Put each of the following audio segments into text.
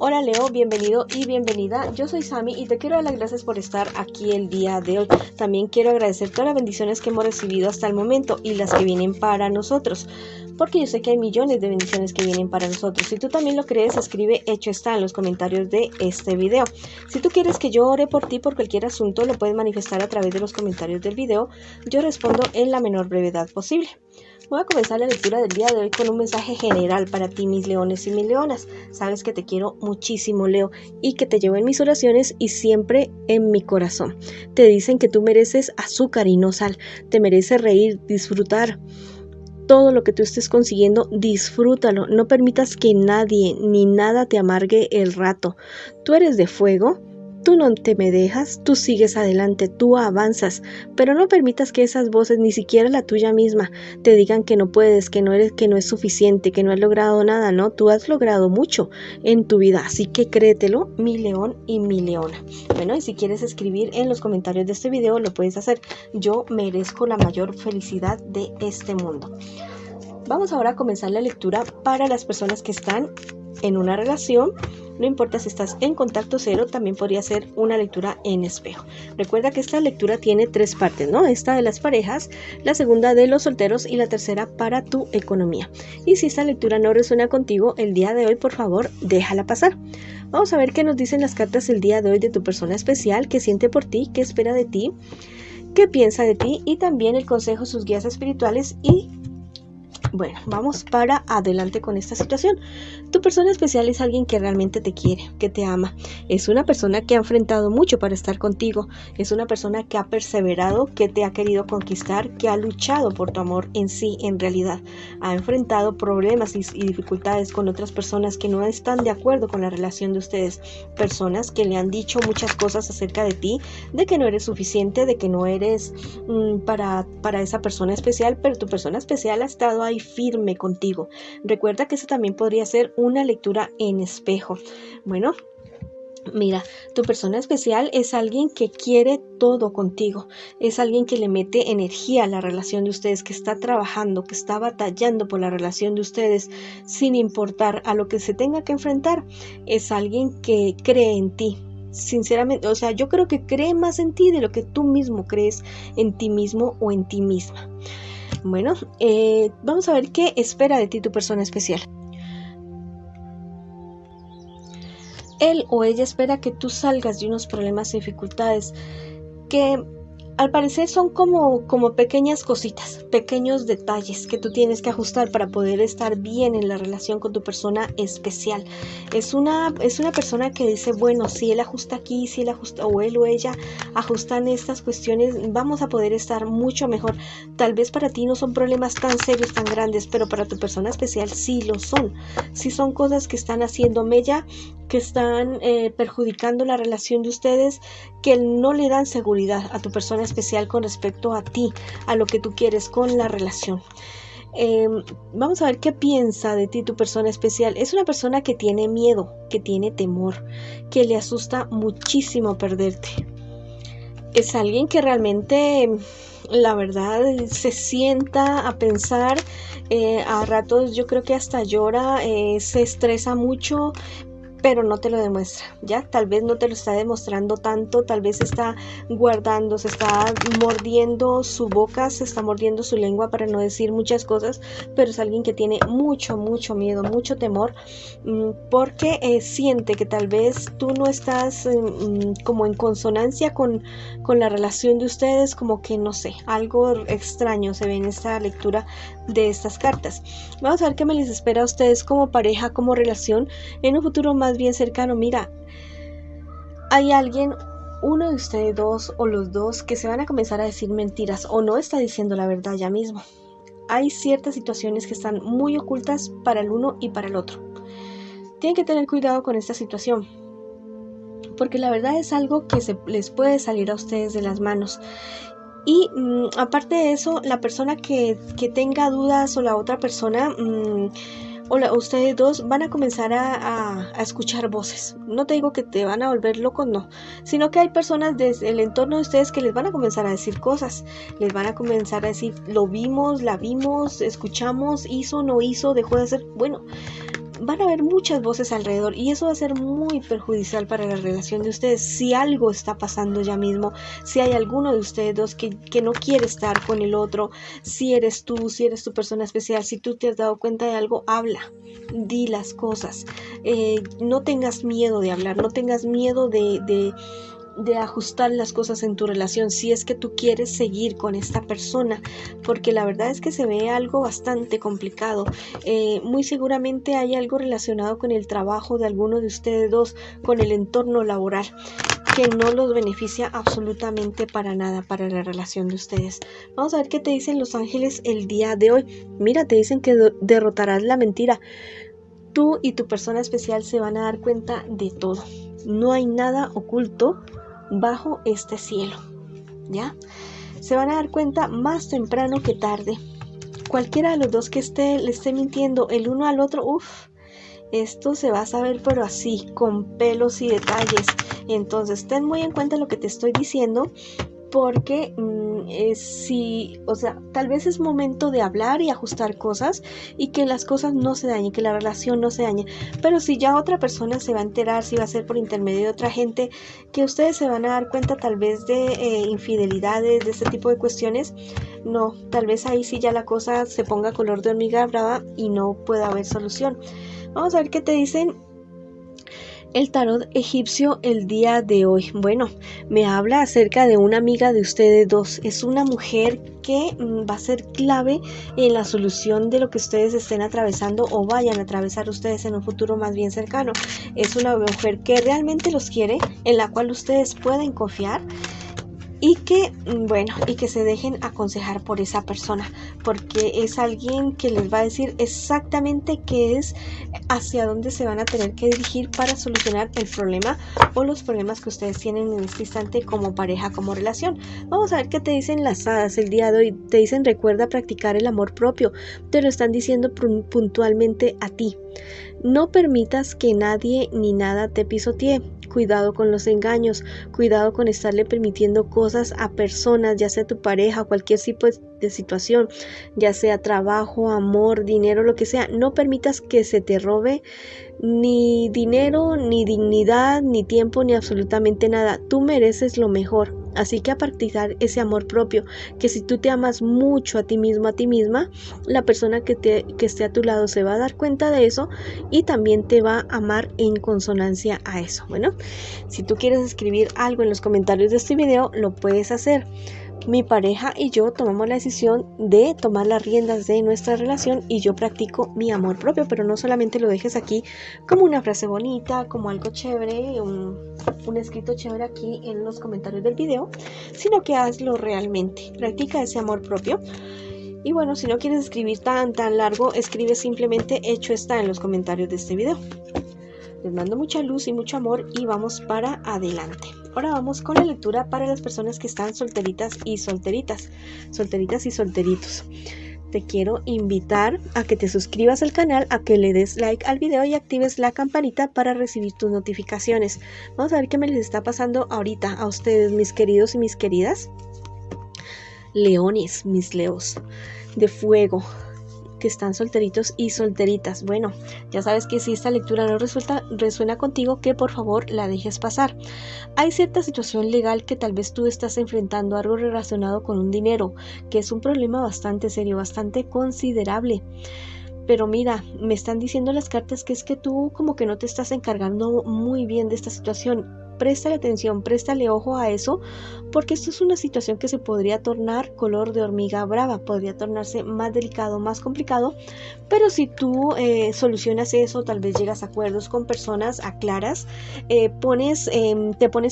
Hola Leo, bienvenido y bienvenida. Yo soy Sami y te quiero dar las gracias por estar aquí el día de hoy. También quiero agradecer todas las bendiciones que hemos recibido hasta el momento y las que vienen para nosotros, porque yo sé que hay millones de bendiciones que vienen para nosotros. Si tú también lo crees, escribe hecho está en los comentarios de este video. Si tú quieres que yo ore por ti por cualquier asunto, lo puedes manifestar a través de los comentarios del video. Yo respondo en la menor brevedad posible. Voy a comenzar la lectura del día de hoy con un mensaje general para ti, mis leones y mis leonas. Sabes que te quiero muchísimo, Leo, y que te llevo en mis oraciones y siempre en mi corazón. Te dicen que tú mereces azúcar y no sal. Te mereces reír, disfrutar. Todo lo que tú estés consiguiendo, disfrútalo. No permitas que nadie ni nada te amargue el rato. Tú eres de fuego. Tú no te me dejas, tú sigues adelante, tú avanzas, pero no permitas que esas voces, ni siquiera la tuya misma, te digan que no puedes, que no es suficiente, que no has logrado nada, ¿no? Tú has logrado mucho en tu vida, así que créetelo, mi león y mi leona. Bueno, y si quieres escribir en los comentarios de este video, lo puedes hacer. Yo merezco la mayor felicidad de este mundo. Vamos ahora a comenzar la lectura para las personas que están en una relación. No importa si estás en contacto cero, también podría ser una lectura en espejo. Recuerda que esta lectura tiene 3 partes, ¿no? Esta de las parejas, la segunda de los solteros y la tercera para tu economía. Y si esta lectura no resuena contigo el día de hoy, por favor, déjala pasar. Vamos a ver qué nos dicen las cartas el día de hoy de tu persona especial, qué siente por ti, qué espera de ti, qué piensa de ti y también el consejo, sus guías espirituales y... Bueno, vamos para adelante con esta situación. Tu persona especial es alguien que realmente te quiere, que te ama. Es una persona que ha enfrentado mucho para estar contigo. Es una persona que ha perseverado, que te ha querido conquistar, que ha luchado por tu amor en sí, en realidad. Ha enfrentado problemas y dificultades con otras personas que no están de acuerdo con la relación de ustedes. Personas que le han dicho muchas cosas acerca de ti, de que no eres suficiente, de que no eres para esa persona especial, pero tu persona especial ha estado ahí firme contigo. Recuerda que eso también podría ser una lectura en espejo. Bueno, mira, tu persona especial es alguien que quiere todo contigo, es alguien que le mete energía a la relación de ustedes, que está trabajando, que está batallando por la relación de ustedes sin importar a lo que se tenga que enfrentar. Es alguien que cree en ti. Sinceramente, o sea, yo creo que cree más en ti de lo que tú mismo crees en ti mismo o en ti misma. Bueno, vamos a ver qué espera de ti tu persona especial. Él o ella espera que tú salgas de unos problemas y dificultades que al parecer son como pequeñas cositas, pequeños detalles que tú tienes que ajustar para poder estar bien en la relación con tu persona especial. Es una persona que dice, bueno, si él ajusta aquí, si él ajusta, o él o ella ajustan estas cuestiones, vamos a poder estar mucho mejor. Tal vez para ti no son problemas tan serios, tan grandes, pero para tu persona especial sí lo son. Sí son cosas que están haciendo mella, que están perjudicando la relación de ustedes, que no le dan seguridad a tu persona especial con respecto a ti, a lo que tú quieres con la relación. Vamos a ver qué piensa de ti tu persona especial. Es una persona que tiene miedo, que tiene temor, que le asusta muchísimo perderte. Es alguien que realmente, la verdad, se sienta a pensar, a ratos yo creo que hasta llora, se estresa mucho, pero no te lo demuestra, ¿ya? Tal vez no te lo está demostrando tanto, tal vez está guardando, se está mordiendo su boca, se está mordiendo su lengua para no decir muchas cosas, pero es alguien que tiene mucho miedo, mucho temor, porque siente que tal vez tú no estás como en consonancia con la relación de ustedes, como que no sé, algo extraño se ve en esta lectura de estas cartas. Vamos a ver qué me les espera a ustedes como pareja, como relación, en un futuro más bien cercano. Mira, hay alguien, uno de ustedes dos o los dos, que se van a comenzar a decir mentiras o no está diciendo la verdad ya mismo. Hay ciertas situaciones que están muy ocultas para el uno y para el otro. Tienen que tener cuidado con esta situación, porque la verdad es algo que les puede salir a ustedes de las manos. Y aparte de eso, la persona que tenga dudas o la otra persona, o ustedes dos van a comenzar a escuchar voces. No te digo que te van a volver loco, no, sino que hay personas desde el entorno de ustedes que les van a comenzar a decir cosas, les van a comenzar a decir, lo vimos, la vimos, escuchamos, hizo, no hizo, dejó de hacer. Bueno, van a haber muchas voces alrededor y eso va a ser muy perjudicial para la relación de ustedes. Si algo está pasando ya mismo, si hay alguno de ustedes dos que no quiere estar con el otro, si eres tu persona especial, si tú te has dado cuenta de algo, habla, di las cosas, no tengas miedo de hablar, no tengas miedo de ajustar las cosas en tu relación si es que tú quieres seguir con esta persona, porque la verdad es que se ve algo bastante complicado. Muy seguramente hay algo relacionado con el trabajo de alguno de ustedes dos, con el entorno laboral, que no los beneficia absolutamente para nada para la relación de ustedes. Vamos a ver qué te dicen los ángeles el día de hoy. Mira, te dicen que derrotarás la mentira. Tú y tu persona especial se van a dar cuenta de todo. No hay nada oculto bajo este cielo, ¿ya? Se van a dar cuenta más temprano que tarde. Cualquiera de los dos que le esté mintiendo el uno al otro, esto se va a saber, pero así, con pelos y detalles. Entonces, ten muy en cuenta lo que te estoy diciendo, porque tal vez es momento de hablar y ajustar cosas y que las cosas no se dañen, que la relación no se dañe. Pero si ya otra persona se va a enterar, si va a ser por intermedio de otra gente, que ustedes se van a dar cuenta tal vez de infidelidades, de este tipo de cuestiones, no, tal vez ahí sí ya la cosa se ponga color de hormiga brava y no pueda haber solución. Vamos a ver qué te dicen el tarot egipcio el día de hoy. Bueno, me habla acerca de una amiga de ustedes dos. Es una mujer que va a ser clave en la solución de lo que ustedes estén atravesando o vayan a atravesar ustedes en un futuro más bien cercano. Es una mujer que realmente los quiere, en la cual ustedes pueden confiar. Y que se dejen aconsejar por esa persona, porque es alguien que les va a decir exactamente qué es, hacia dónde se van a tener que dirigir para solucionar el problema o los problemas que ustedes tienen en este instante como pareja, como relación. Vamos a ver qué te dicen las hadas el día de hoy. Te dicen: recuerda practicar el amor propio. Te lo están diciendo puntualmente a ti. No permitas que nadie ni nada te pisotee. Cuidado con los engaños, cuidado con estarle permitiendo cosas a personas, ya sea tu pareja, cualquier tipo de situación, ya sea trabajo, amor, dinero, lo que sea. No permitas que se te robe ni dinero, ni dignidad, ni tiempo, ni absolutamente nada. Tú mereces lo mejor. Así que a practicar ese amor propio, que si tú te amas mucho a ti mismo, a ti misma, la persona que esté a tu lado se va a dar cuenta de eso y también te va a amar en consonancia a eso. Bueno, si tú quieres escribir algo en los comentarios de este video, lo puedes hacer. Mi pareja y yo tomamos la decisión de tomar las riendas de nuestra relación y yo practico mi amor propio, pero no solamente lo dejes aquí como una frase bonita, como algo chévere, un escrito chévere aquí en los comentarios del video, sino que hazlo realmente. Practica ese amor propio. Y bueno, si no quieres escribir tan largo, escribe simplemente hecho está en los comentarios de este video. Les mando mucha luz y mucho amor y vamos para adelante. Ahora vamos con la lectura para las personas que están solteritas y solteritas, solteritas y solteritos. Te quiero invitar a que te suscribas al canal, a que le des like al video y actives la campanita para recibir tus notificaciones. Vamos a ver qué me les está pasando ahorita a ustedes, mis queridos y mis queridas. Leones, mis leos de fuego, que están solteritos y solteritas. Bueno, ya sabes que si esta lectura no resuena contigo, que por favor la dejes pasar. Hay cierta situación legal que tal vez tú estás enfrentando, algo relacionado con un dinero, que es un problema bastante serio, bastante considerable. Pero mira, me están diciendo las cartas que es que tú como que no te estás encargando muy bien de esta situación. Préstale atención, préstale ojo a eso, porque esto es una situación que se podría tornar color de hormiga brava, podría tornarse más delicado, más complicado, pero si tú solucionas eso, tal vez llegas a acuerdos con personas, aclaras, te pones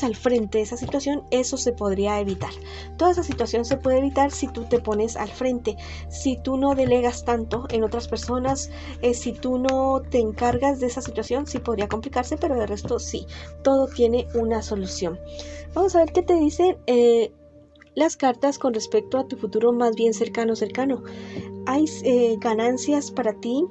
al frente de esa situación, eso se podría evitar. Toda esa situación se puede evitar si tú te pones al frente, si tú no delegas tanto en otras personas, si tú no te encargas de esa situación, sí podría complicarse, pero de resto sí, todo tiene una solución. Vamos a ver qué te dicen las cartas con respecto a tu futuro más bien cercano. Hay ganancias para ti,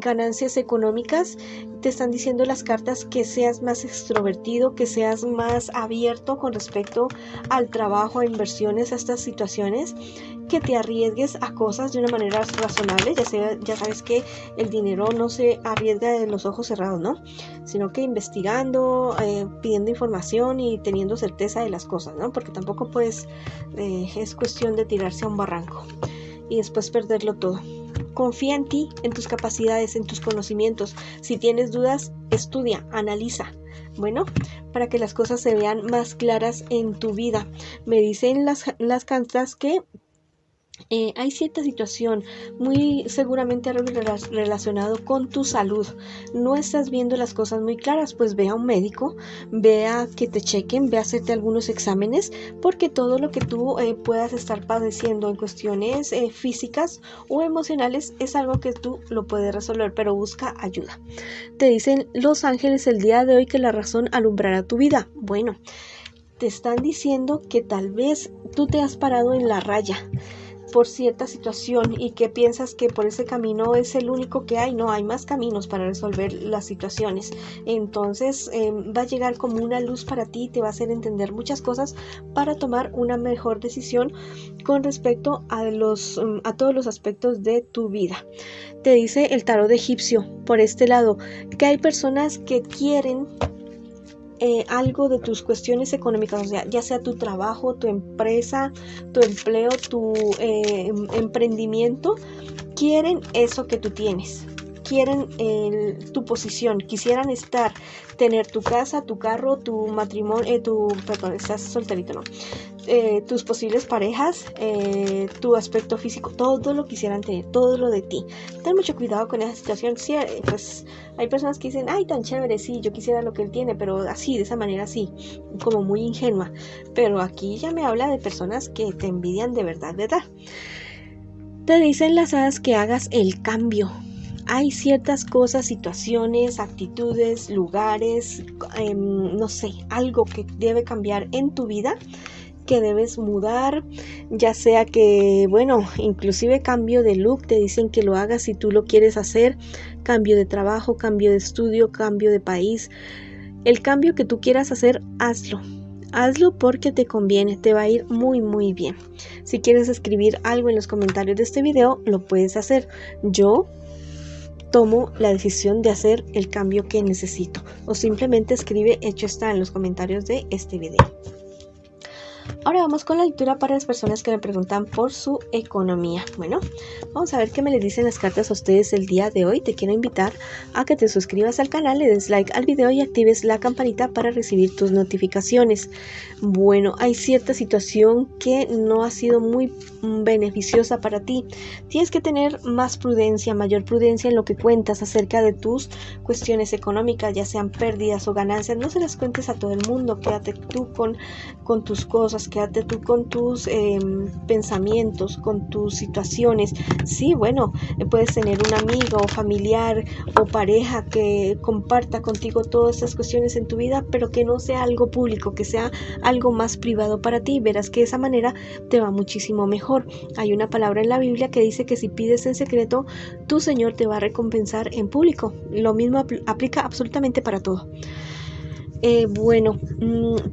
ganancias económicas. Te están diciendo las cartas que seas más extrovertido, que seas más abierto con respecto al trabajo, a inversiones, a estas situaciones, que te arriesgues a cosas de una manera razonable. Ya sabes que el dinero no se arriesga de los ojos cerrados, ¿no? Sino que investigando, pidiendo información y teniendo certeza de las cosas, ¿no? Porque tampoco pues es cuestión de tirarse a un barranco y después perderlo todo. Confía en ti, en tus capacidades, en tus conocimientos. Si tienes dudas, estudia, analiza. Bueno, para que las cosas se vean más claras en tu vida. Me dicen las cartas que hay cierta situación muy seguramente relacionado con tu salud. No estás viendo las cosas muy claras, pues ve a un médico, ve a que te chequen, ve a hacerte algunos exámenes, porque todo lo que tú puedas estar padeciendo en cuestiones físicas o emocionales es algo que tú lo puedes resolver, pero busca ayuda. Te dicen los ángeles el día de hoy que la razón alumbrará tu vida. Bueno, te están diciendo que tal vez tú te has parado en la raya por cierta situación y que piensas que por ese camino es el único que hay. No, hay más caminos para resolver las situaciones. Entonces va a llegar como una luz para ti, te va a hacer entender muchas cosas para tomar una mejor decisión con respecto a todos los aspectos de tu vida. Te dice el tarot egipcio por este lado que hay personas que quieren algo de tus cuestiones económicas, o sea, ya sea tu trabajo, tu empresa, tu empleo, tu emprendimiento, quieren eso que tú tienes, quieren tu posición, quisieran tener tu casa, tu carro, tu matrimonio, perdón, estás solterito, ¿no? Tus posibles parejas, tu aspecto físico, todo lo quisieran tener, todo lo de ti. Ten mucho cuidado con esa situación. Sí, pues hay personas que dicen, ay, tan chévere, sí, yo quisiera lo que él tiene, pero así, de esa manera, sí, como muy ingenua. Pero aquí ya me habla de personas que te envidian de verdad, ¿verdad? Te dicen las hadas que hagas el cambio. Hay ciertas cosas, situaciones, actitudes, lugares, no sé, algo que debe cambiar en tu vida, que debes mudar, ya sea que, bueno, inclusive cambio de look, te dicen que lo hagas si tú lo quieres hacer, cambio de trabajo, cambio de estudio, cambio de país, el cambio que tú quieras hacer, hazlo porque te conviene, te va a ir muy muy bien. Si quieres escribir algo en los comentarios de este video, lo puedes hacer. Yo tomo la decisión de hacer el cambio que necesito, o simplemente escribe hecho está en los comentarios de este video. Ahora vamos con la lectura para las personas que me preguntan por su economía. Bueno, vamos a ver qué me le dicen las cartas a ustedes el día de hoy. Te quiero invitar a que te suscribas al canal, le des like al video y actives la campanita para recibir tus notificaciones. Bueno, hay cierta situación que no ha sido muy beneficiosa para ti. Tienes que tener más prudencia, mayor prudencia en lo que cuentas acerca de tus cuestiones económicas, ya sean pérdidas o ganancias. No se las cuentes a todo el mundo, quédate tú con tus cosas, quédate tú con tus pensamientos, con tus situaciones. Sí, bueno, puedes tener un amigo o familiar o pareja que comparta contigo todas estas cuestiones en tu vida, pero que no sea algo público, que sea algo más privado para ti. Verás que de esa manera te va muchísimo mejor. Hay una palabra en la Biblia que dice que si pides en secreto, tu Señor te va a recompensar en público. Lo mismo aplica absolutamente para todo. Bueno,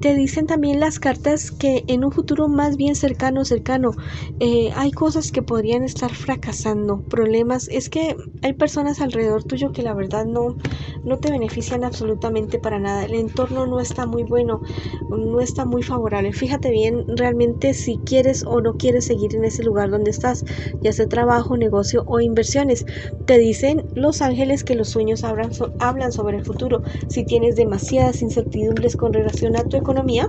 te dicen también las cartas que en un futuro más bien cercano, hay cosas que podrían estar fracasando, problemas. Es que hay personas alrededor tuyo que la verdad no te benefician absolutamente para nada. El entorno no está muy bueno, no está muy favorable. Fíjate bien realmente si quieres o no quieres seguir en ese lugar donde estás, ya sea trabajo, negocio o inversiones. Te dicen los ángeles que los sueños hablan sobre el futuro. Si tienes demasiadas incertidumbres con relación a tu economía,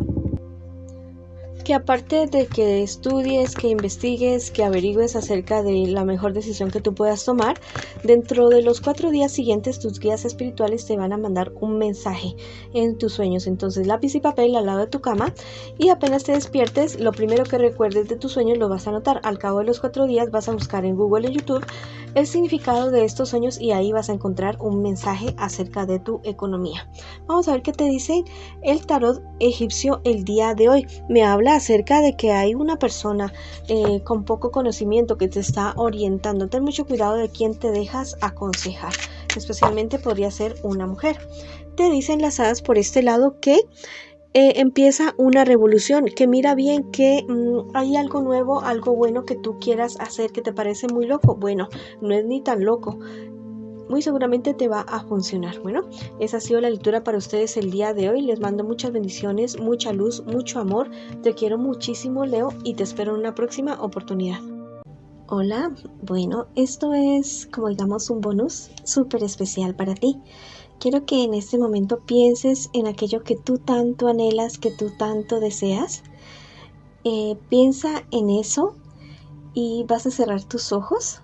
que aparte de que estudies, que investigues, que averigües acerca de la mejor decisión que tú puedas tomar, dentro de los 4 días siguientes tus guías espirituales te van a mandar un mensaje en tus sueños. Entonces lápiz y papel al lado de tu cama y apenas te despiertes, lo primero que recuerdes de tus sueños lo vas a anotar. Al cabo de los 4 días vas a buscar en Google o YouTube el significado de estos sueños y ahí vas a encontrar un mensaje acerca de tu economía. Vamos a ver qué te dice el tarot egipcio el día de hoy. Me habla acerca de que hay una persona con poco conocimiento que te está orientando. Ten mucho cuidado de quién te dejas aconsejar, especialmente podría ser una mujer. Te dicen las hadas por este lado que empieza una revolución, que mira bien que hay algo nuevo, algo bueno que tú quieras hacer que te parece muy loco. Bueno, no es ni tan loco. Muy seguramente te va a funcionar. Bueno, esa ha sido la lectura para ustedes el día de hoy. Les mando muchas bendiciones, mucha luz, mucho amor. Te quiero muchísimo, Leo, y te espero en una próxima oportunidad. Hola, bueno, esto es como digamos un bonus súper especial para ti. Quiero que en este momento pienses en aquello que tú tanto anhelas, que tú tanto deseas. Piensa en eso y vas a cerrar tus ojos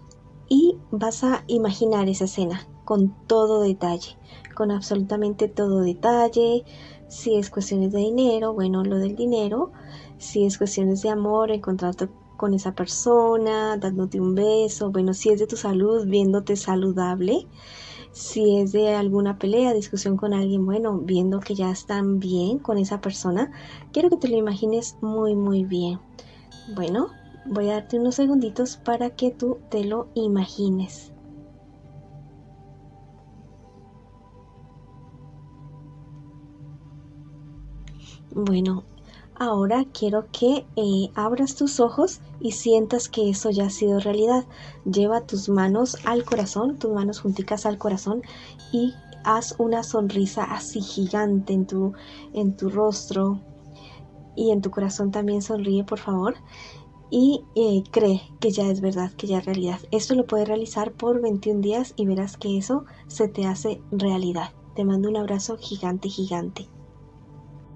y vas a imaginar esa escena con todo detalle, con absolutamente todo detalle. Si es cuestiones de dinero, bueno, lo del dinero. Si es cuestiones de amor, encontrarte con esa persona, dándote un beso. Bueno, si es de tu salud, viéndote saludable. Si es de alguna pelea, discusión con alguien, bueno, viendo que ya están bien con esa persona, quiero que te lo imagines muy, muy bien. Bueno, voy a darte unos segunditos para que tú te lo imagines. Bueno, ahora quiero que abras tus ojos y sientas que eso ya ha sido realidad. Lleva tus manos al corazón, tus manos junticas al corazón y haz una sonrisa así gigante en tu rostro y en tu corazón también sonríe, por favor. Y cree que ya es verdad, que ya es realidad. Esto lo puedes realizar por 21 días y verás que eso se te hace realidad. Te mando un abrazo gigante, gigante.